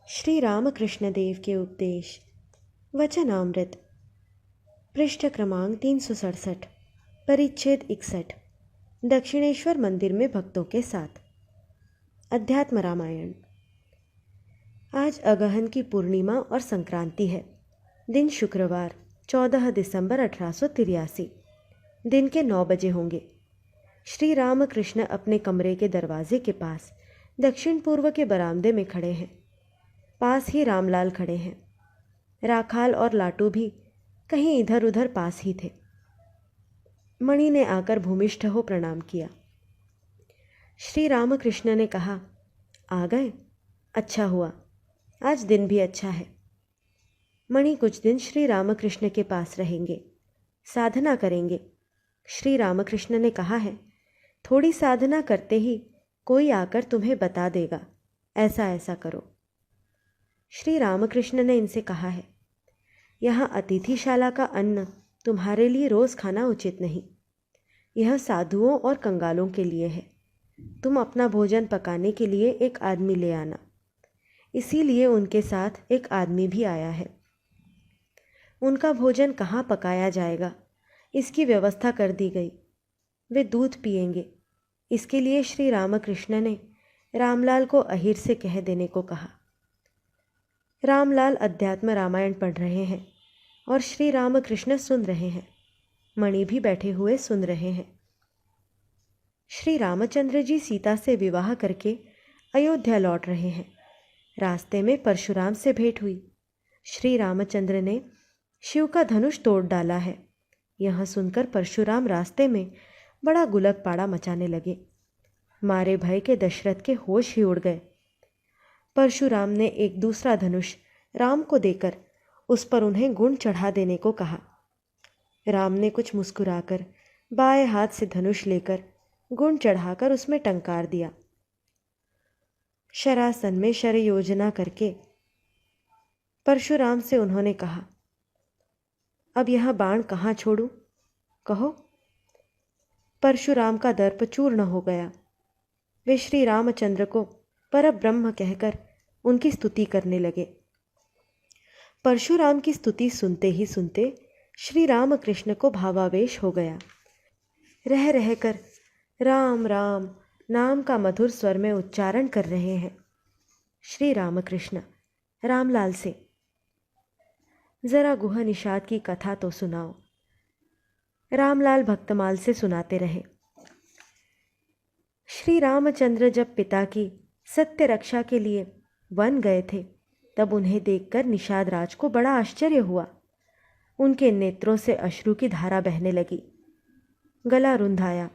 श्री रामकृष्ण देव के उपदेश वचनामृत पृष्ठ क्रमांक 367 परिच्छेद 61 दक्षिणेश्वर मंदिर में भक्तों के साथ अध्यात्म रामायण। आज अगहन की पूर्णिमा और संक्रांति है। दिन शुक्रवार 14 दिसंबर 1883 दिन के 9 बजे होंगे। श्री रामकृष्ण अपने कमरे के दरवाजे के पास दक्षिण पूर्व के बरामदे में खड़े हैं। पास ही रामलाल खड़े हैं। राखाल और लाटू भी कहीं इधर उधर पास ही थे। मणि ने आकर भूमिष्ठ हो प्रणाम किया। श्री रामकृष्ण ने कहा, आ गए? अच्छा हुआ, आज दिन भी अच्छा है। मणि कुछ दिन श्री रामकृष्ण के पास रहेंगे, साधना करेंगे। श्री रामकृष्ण ने कहा है, थोड़ी साधना करते ही कोई आकर तुम्हें बता देगा, ऐसा ऐसा करो। श्री रामकृष्ण ने इनसे कहा है, यहाँ अतिथिशाला का अन्न तुम्हारे लिए रोज़ खाना उचित नहीं। यह साधुओं और कंगालों के लिए है। तुम अपना भोजन पकाने के लिए एक आदमी ले आना। इसीलिए उनके साथ एक आदमी भी आया है। उनका भोजन कहाँ पकाया जाएगा, इसकी व्यवस्था कर दी गई। वे दूध पिएंगे। इसके लिए श्री रामकृष्ण ने रामलाल को अहिर से कह देने को कहा। रामलाल अध्यात्म रामायण पढ़ रहे हैं और श्री रामकृष्ण सुन रहे हैं। मणि भी बैठे हुए सुन रहे हैं। श्री रामचंद्र जी सीता से विवाह करके अयोध्या लौट रहे हैं। रास्ते में परशुराम से भेंट हुई। श्री रामचंद्र ने शिव का धनुष तोड़ डाला है। यह सुनकर परशुराम रास्ते में बड़ा गुलक पाड़ा मचाने लगे। मारे भय के दशरथ के होश ही उड़ गए। परशुराम ने एक दूसरा धनुष राम को देकर उस पर उन्हें गुण चढ़ा देने को कहा। राम ने कुछ मुस्कुराकर बाएं हाथ से धनुष लेकर गुण चढ़ाकर उसमें टंकार दिया। शरासन में शर योजना करके परशुराम से उन्होंने कहा, अब यह बाण कहाँ छोड़ूं, कहो। परशुराम का दर्प चूर्ण हो गया। वे श्री रामचंद्र को परब्रह्म कहकर उनकी स्तुति करने लगे। परशुराम की स्तुति सुनते ही सुनते श्री रामकृष्ण को भावावेश हो गया। रह रहकर राम राम नाम का मधुर स्वर में उच्चारण कर रहे हैं। श्री रामकृष्ण रामलाल से, जरा गुह निषाद की कथा तो सुनाओ। रामलाल भक्तमाल से सुनाते रहे। श्री रामचंद्र जब पिता की सत्य रक्षा के लिए वन गए थे, तब उन्हें देखकर निषाद राज को बड़ा आश्चर्य हुआ। उनके नेत्रों से अश्रु की धारा बहने लगी। गला रुंधाया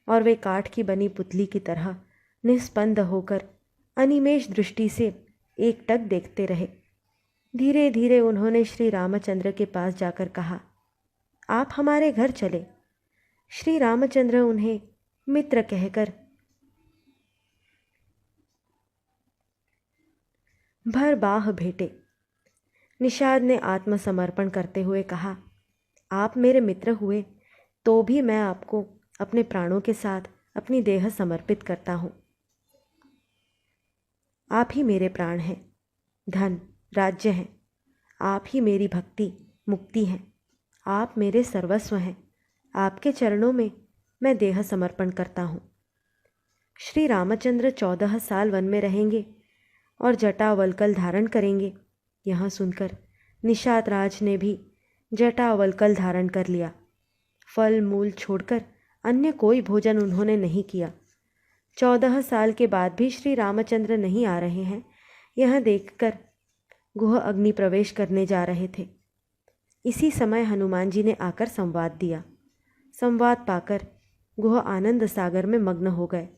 और वे काठ की बनी पुतली की तरह निस्पंद होकर अनिमेष दृष्टि से एकटक देखते रहे। धीरे धीरे उन्होंने श्री रामचंद्र के पास जाकर कहा, आप हमारे घर चले। श्री रामचंद्र उन्हें मित्र कहकर भर बाह भेंटे। निषाद ने आत्मसमर्पण करते हुए कहा, आप मेरे मित्र हुए तो भी मैं आपको अपने प्राणों के साथ अपनी देह समर्पित करता हूँ। आप ही मेरे प्राण हैं, धन राज्य हैं। आप ही मेरी भक्ति मुक्ति हैं। आप मेरे सर्वस्व हैं। आपके चरणों में मैं देह समर्पण करता हूँ। श्री रामचंद्र 14 साल वन में रहेंगे और जटावल्कल धारण करेंगे। यह सुनकर निषाद राज ने भी जटावल्कल धारण कर लिया। फल मूल छोड़कर अन्य कोई भोजन उन्होंने नहीं किया। 14 साल के बाद भी श्री रामचंद्र नहीं आ रहे हैं, यह देखकर गुह अग्नि प्रवेश करने जा रहे थे। इसी समय हनुमान जी ने आकर संवाद दिया। संवाद पाकर गुह आनंद सागर में मग्न हो गए।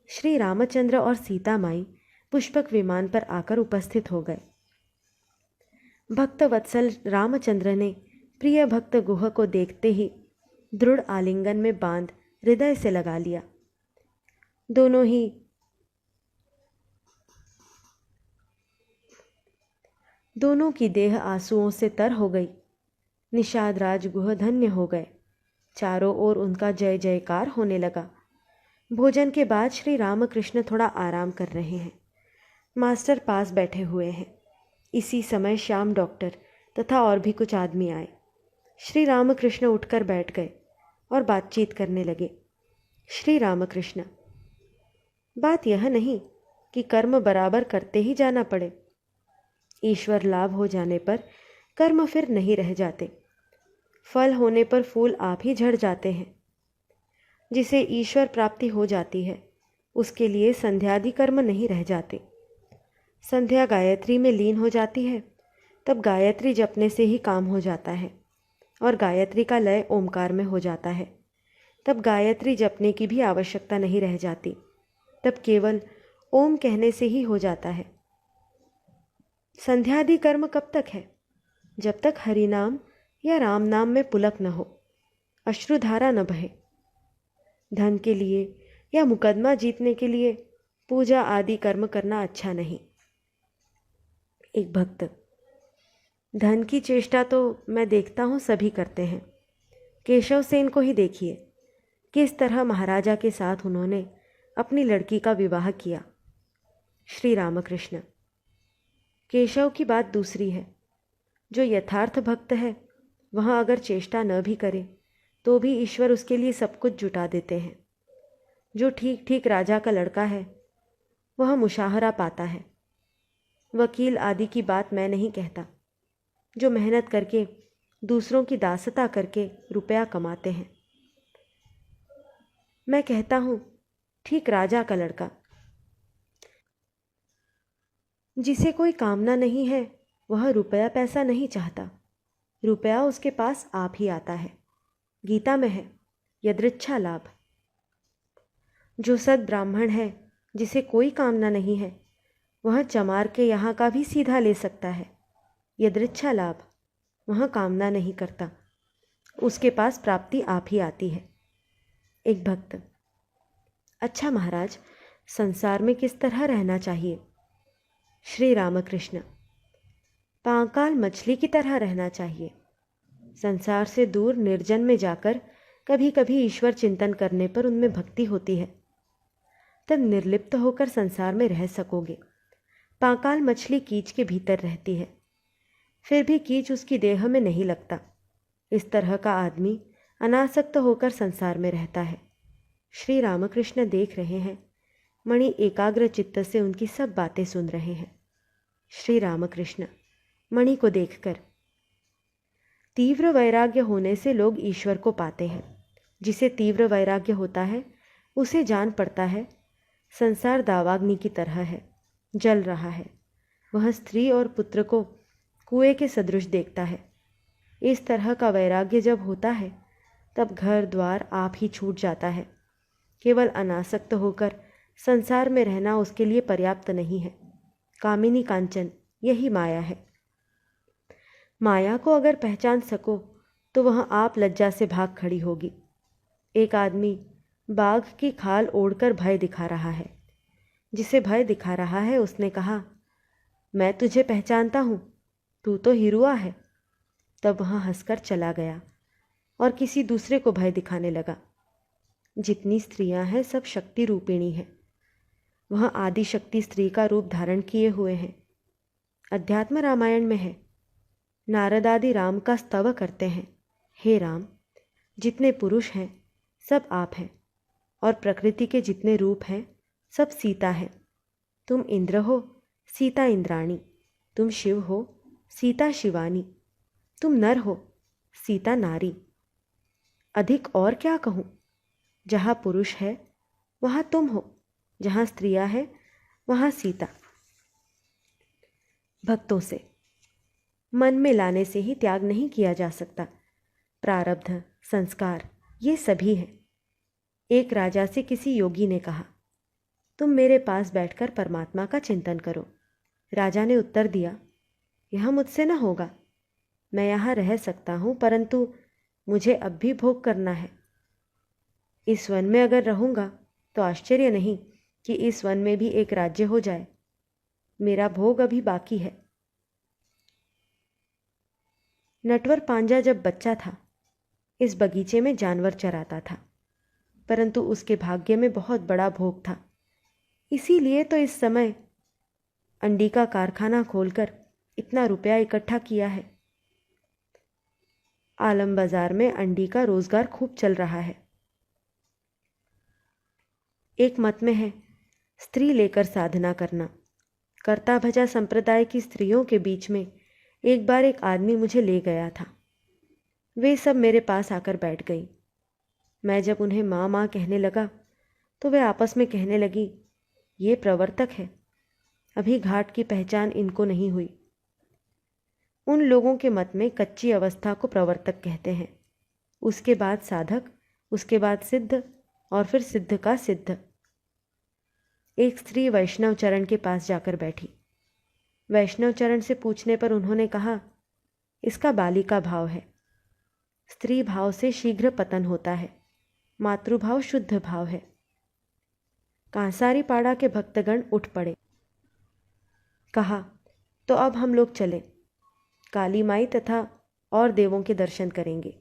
श्री रामचंद्र और सीता माई पुष्पक विमान पर आकर उपस्थित हो गए। भक्त वत्सल रामचंद्र ने प्रिय भक्त गुह को देखते ही दृढ़ आलिंगन में बांध हृदय से लगा लिया। दोनों की देह आंसुओं से तर हो गई। निषाद राज गुह धन्य हो गए। चारों ओर उनका जय जयकार होने लगा। भोजन के बाद श्री रामकृष्ण थोड़ा आराम कर रहे हैं। मास्टर पास बैठे हुए हैं। इसी समय श्याम डॉक्टर तथा और भी कुछ आदमी आए। श्री रामकृष्ण उठकर बैठ गए और बातचीत करने लगे। श्री रामकृष्ण, बात यह नहीं कि कर्म बराबर करते ही जाना पड़े। ईश्वर लाभ हो जाने पर कर्म फिर नहीं रह जाते। फल होने पर फूल आप ही झड़ जाते हैं। जिसे ईश्वर प्राप्ति हो जाती है उसके लिए संध्यादि कर्म नहीं रह जाते। संध्या गायत्री में लीन हो जाती है तब गायत्री जपने से ही काम हो जाता है और गायत्री का लय ओमकार में हो जाता है। तब गायत्री जपने की भी आवश्यकता नहीं रह जाती, तब केवल ओम कहने से ही हो जाता है। संध्यादि कर्म कब तक है? जब तक हरिनाम या राम नाम में पुलक न हो, अश्रुधारा न बहे। धन के लिए या मुकदमा जीतने के लिए पूजा आदि कर्म करना अच्छा नहीं। एक भक्त, धन की चेष्टा तो मैं देखता हूँ सभी करते हैं। केशव सेन को ही देखिए, किस तरह महाराजा के साथ उन्होंने अपनी लड़की का विवाह किया। श्री रामकृष्ण, केशव की बात दूसरी है। जो यथार्थ भक्त है वह अगर चेष्टा न भी करे तो भी ईश्वर उसके लिए सब कुछ जुटा देते हैं। जो ठीक ठीक राजा का लड़का है वह मुशाहरा पाता है। वकील आदि की बात मैं नहीं कहता, जो मेहनत करके दूसरों की दासता करके रुपया कमाते हैं। मैं कहता हूँ ठीक राजा का लड़का। जिसे कोई कामना नहीं है वह रुपया पैसा नहीं चाहता। रुपया उसके पास आप ही आता है। गीता में है यदृच्छा लाभ। जो सद ब्राह्मण है, जिसे कोई कामना नहीं है, वह चमार के यहाँ का भी सीधा ले सकता है। यदृच्छा लाभ, वह कामना नहीं करता, उसके पास प्राप्ति आप ही आती है। एक भक्त, अच्छा महाराज, संसार में किस तरह रहना चाहिए? श्री रामकृष्ण, पांकाल मछली की तरह रहना चाहिए। संसार से दूर निर्जन में जाकर कभी कभी ईश्वर चिंतन करने पर उनमें भक्ति होती है, तब निर्लिप्त होकर संसार में रह सकोगे। पांकाल मछली कीच के भीतर रहती है, फिर भी कीच उसकी देह में नहीं लगता। इस तरह का आदमी अनासक्त होकर संसार में रहता है। श्री रामकृष्ण देख रहे हैं। मणि एकाग्र चित्त से उनकी सब बातें सुन रहे हैं। श्री रामकृष्ण मणि को देखकर, तीव्र वैराग्य होने से लोग ईश्वर को पाते हैं। जिसे तीव्र वैराग्य होता है उसे जान पड़ता है संसार दावाग्नि की तरह है, जल रहा है। वह स्त्री और पुत्र को कुएं के सदृश देखता है। इस तरह का वैराग्य जब होता है तब घर द्वार आप ही छूट जाता है। केवल अनासक्त होकर संसार में रहना उसके लिए पर्याप्त नहीं है। कामिनी कांचन यही माया है। माया को अगर पहचान सको तो वह आप लज्जा से भाग खड़ी होगी। एक आदमी बाघ की खाल ओढ़कर भय दिखा रहा है। जिसे भय दिखा रहा है उसने कहा, मैं तुझे पहचानता हूँ, तू तो हिरुआ है। तब वह हंसकर चला गया और किसी दूसरे को भय दिखाने लगा। जितनी स्त्रियां हैं सब शक्ति रूपिणी हैं। वह आदि शक्ति स्त्री का रूप धारण किए हुए हैं। अध्यात्म रामायण में है, नारद आदि राम का स्तव करते हैं। हे राम, जितने पुरुष हैं सब आप हैं और प्रकृति के जितने रूप हैं सब सीता है। तुम इंद्र हो, सीता इंद्राणी। तुम शिव हो, सीता शिवानी। तुम नर हो, सीता नारी। अधिक और क्या कहूँ? जहाँ पुरुष है वहाँ तुम हो, जहाँ स्त्रियाँ हैं वहाँ सीता। भक्तों से मन में लाने से ही त्याग नहीं किया जा सकता। प्रारब्ध, संस्कार ये सभी हैं। एक राजा से किसी योगी ने कहा, तुम मेरे पास बैठकर परमात्मा का चिंतन करो। राजा ने उत्तर दिया, यह मुझसे न होगा। मैं यहाँ रह सकता हूँ परंतु मुझे अब भी भोग करना है। इस वन में अगर रहूँगा तो आश्चर्य नहीं कि इस वन में भी एक राज्य हो जाए। मेरा भोग अभी बाकी है। नटवर पांजा जब बच्चा था इस बगीचे में जानवर चराता था, परंतु उसके भाग्य में बहुत बड़ा भोग था। इसीलिए तो इस समय अंडी का कारखाना खोलकर इतना रुपया इकट्ठा किया है। आलम बाजार में अंडी का रोजगार खूब चल रहा है। एक मत में है स्त्री लेकर साधना करना। कर्ता भजा संप्रदाय की स्त्रियों के बीच में एक बार एक आदमी मुझे ले गया था। वे सब मेरे पास आकर बैठ गई। मैं जब उन्हें माँ माँ कहने लगा तो वे आपस में कहने लगी, ये प्रवर्तक है, अभी घाट की पहचान इनको नहीं हुई। उन लोगों के मत में कच्ची अवस्था को प्रवर्तक कहते हैं, उसके बाद साधक, उसके बाद सिद्ध और फिर सिद्ध का सिद्ध। एक स्त्री वैष्णव चरण के पास जाकर बैठी। वैष्णव चरण से पूछने पर उन्होंने कहा, इसका बालिका भाव है। स्त्री भाव से शीघ्र पतन होता है, मातृभाव शुद्ध भाव है। कांसारी पाड़ा के भक्तगण उठ पड़े। कहा, तो अब हम लोग चले, काली माई तथा और देवों के दर्शन करेंगे।